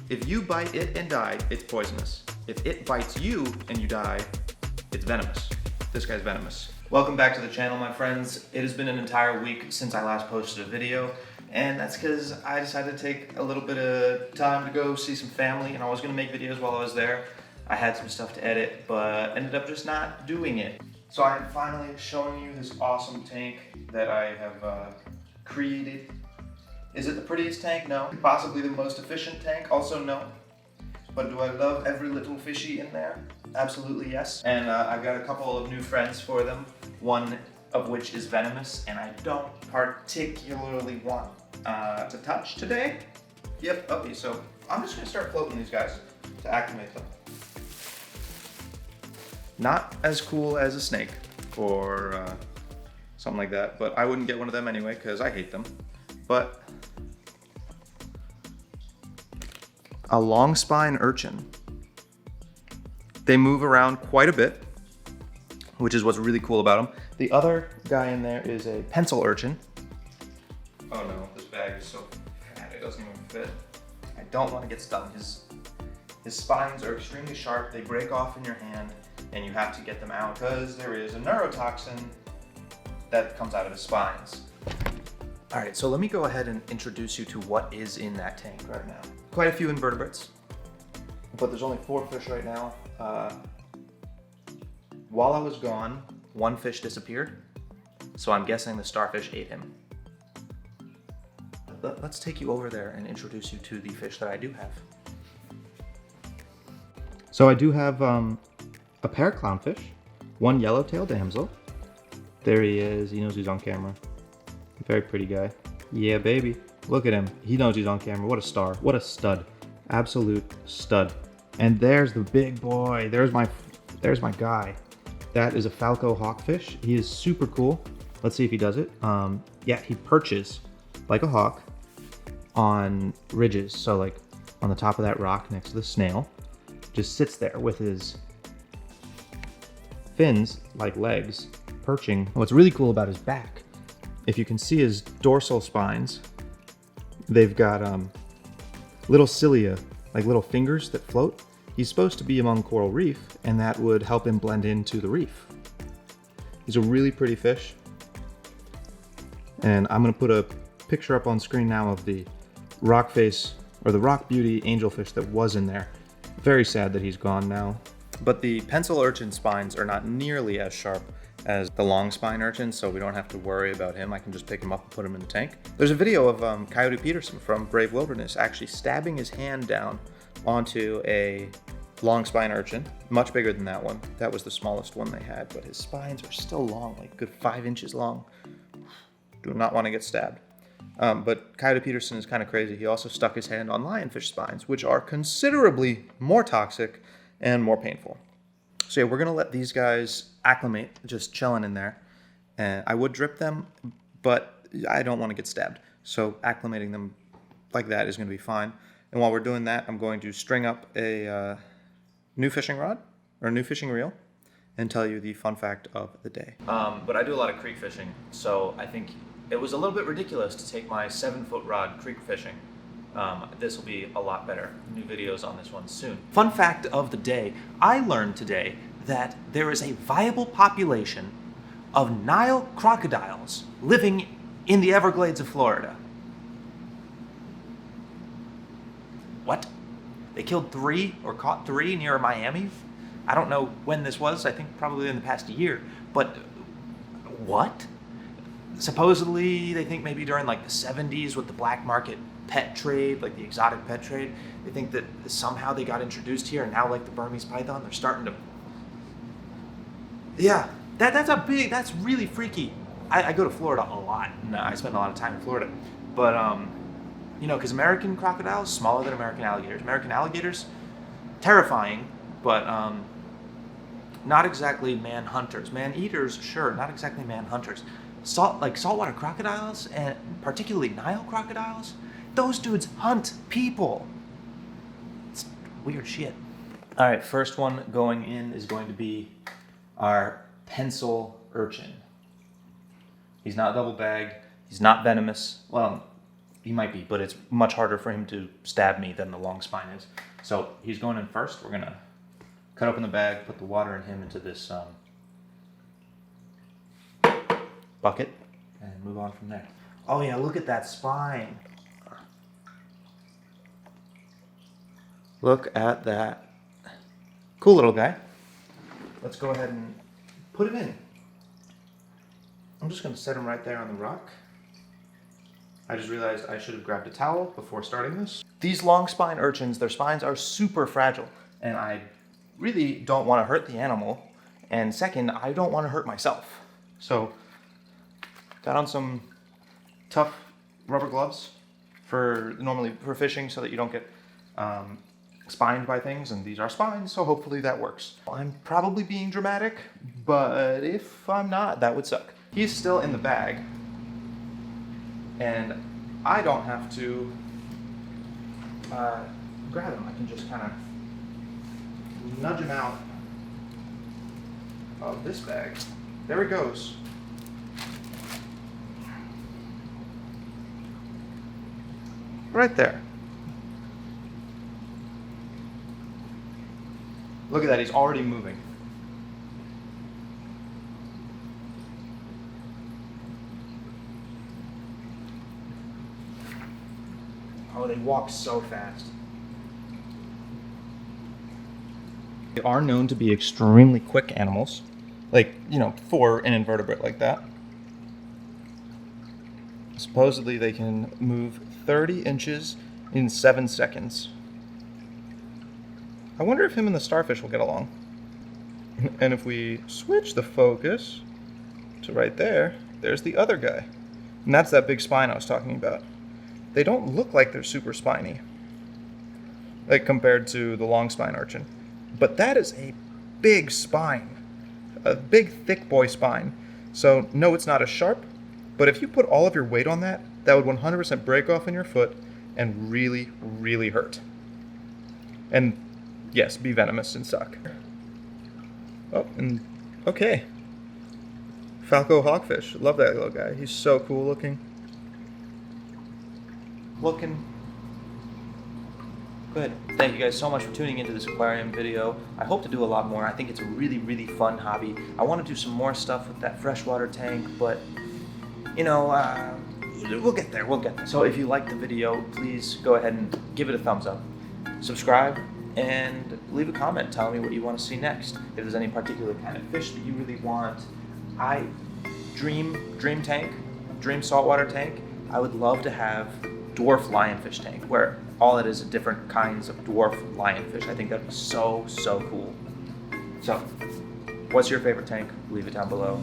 If you bite it and die, it's poisonous. If it bites you and you die, it's venomous. This guy's venomous. Welcome back to the channel, my friends. It has been an entire week since I last posted a video, and that's because I decided to take a little bit of time to go see some family, and I was gonna make videos while I was there. I had some stuff to edit, but ended up just not doing it. So I'm finally showing you this awesome tank that I have created. Is it the prettiest tank? No. Possibly the most efficient tank? Also no. But do I love every little fishy in there? Absolutely yes. And I've got a couple of new friends for them, one of which is venomous, and I don't particularly want to touch today. Yep, okay, so I'm just gonna start floating these guys to acclimate them. Not as cool as a snake or something like that, but I wouldn't get one of them anyway because I hate them. But a long spine urchin. They move around quite a bit, which is what's really cool about them. The other guy in there is a pencil urchin. Oh no, this bag is so fat, it doesn't even fit. I don't want to get stung. His spines are extremely sharp. They break off in your hand and you have to get them out because there is a neurotoxin that comes out of his spines. All right, so let me go ahead and introduce you to what is in that tank right now. Quite a few invertebrates, but there's only 4 fish right now. While I was gone, 1 fish disappeared, so I'm guessing the starfish ate him. Let's take you over there and introduce you to the fish that I do have. So I do have a pair of clownfish, 1 yellowtail damsel. There he is, he knows he's on camera. Very pretty guy. Yeah, baby. Look at him. He knows he's on camera. What a star. What a stud. Absolute stud. And there's the big boy. There's my guy. That is a falco hawkfish. He is super cool. Let's see if he does it. Yeah, he perches like a hawk on ridges. So like on the top of that rock next to the snail. Just sits there with his fins, like legs, perching. What's really cool about his back, if you can see his dorsal spines, they've got little cilia, like little fingers that float. He's supposed to be among coral reef, and that would help him blend into the reef. He's a really pretty fish. And I'm gonna put a picture up on screen now of the rock face, or the rock beauty angelfish that was in there. Very sad that he's gone now. But the pencil urchin spines are not nearly as sharp as the long spine urchin, so we don't have to worry about him. I can just pick him up and put him in the tank. There's a video of Coyote Peterson from Brave Wilderness actually stabbing his hand down onto a long spine urchin, much bigger than that one. That was the smallest one they had, but his spines are still long, like good 5 inches long. Do not want to get stabbed. But Coyote Peterson is kind of crazy. He also stuck his hand on lionfish spines, which are considerably more toxic and more painful. So yeah, we're gonna let these guys acclimate, just chilling in there. And I would drip them, but I don't want to get stabbed. So acclimating them like that is gonna be fine. And while we're doing that, I'm going to string up a new fishing rod, or a new fishing reel, and tell you the fun fact of the day. But I do a lot of creek fishing, so I think it was a little bit ridiculous to take my 7-foot rod creek fishing. This will be a lot better. New videos on this one soon. Fun fact of the day, I learned today that there is a viable population of Nile crocodiles living in the Everglades of Florida. What? They killed 3 or caught 3 near Miami? I don't know when this was, I think probably in the past year, but what? Supposedly, they think maybe during like the 70s with the black market pet trade, like the exotic pet trade, they think that somehow they got introduced here, and now like the Burmese python, they're starting to... Yeah, that's really freaky. I go to Florida a lot, and I spend a lot of time in Florida, but you know, because American crocodiles, smaller than American alligators. American alligators, terrifying, but not exactly man-hunters. Man-eaters, sure, not exactly man-hunters. Saltwater crocodiles, and particularly Nile crocodiles, those dudes hunt people. It's weird shit. All right, first one going in is going to be our pencil urchin. He's not double bagged. He's not venomous. Well, He might be, but it's much harder for him to stab me than the long spine is. So he's going in first. We're gonna cut open the bag, put the water and him into this bucket, and move on from there. Oh yeah, look at that spine. Look at that. Cool little guy. Let's go ahead and put him in. I'm just gonna set him right there on the rock. I just realized I should have grabbed a towel before starting this. These long spine urchins, their spines are super fragile, and I really don't want to hurt the animal. And second, I don't want to hurt myself. So, got on some tough rubber gloves normally for fishing so that you don't get spined by things, and these are spines, so hopefully that works. I'm probably being dramatic, but if I'm not, that would suck. He's still in the bag, and I don't have to grab him. I can just kind of nudge him out of this bag. There he goes. Right there. Look at that, he's already moving. Oh, they walk so fast. They are known to be extremely quick animals. Like, you know, for an invertebrate like that. Supposedly they can move 30 inches in 7 seconds. I wonder if him and the starfish will get along. And if we switch the focus to right there, there's the other guy. And that's that big spine I was talking about. They don't look like they're super spiny, like compared to the long spine urchin. But that is a big spine, a big thick boy spine. So no, it's not as sharp, but if you put all of your weight on that, that would 100% break off in your foot and really, really hurt. And yes, be venomous and suck. Oh, and okay. Falco hawkfish. Love that little guy. He's so cool looking. Good. Thank you guys so much for tuning into this aquarium video. I hope to do a lot more. I think it's a really, really fun hobby. I want to do some more stuff with that freshwater tank, but you know, we'll get there. So if you liked the video, please go ahead and give it a thumbs up. Subscribe and leave a comment telling me what you want to see next. If there's any particular kind of fish that you really want, dream tank, dream saltwater tank, I would love to have dwarf lionfish tank, where all it is different kinds of dwarf lionfish. I think that'd be so, so cool. So, what's your favorite tank? Leave it down below.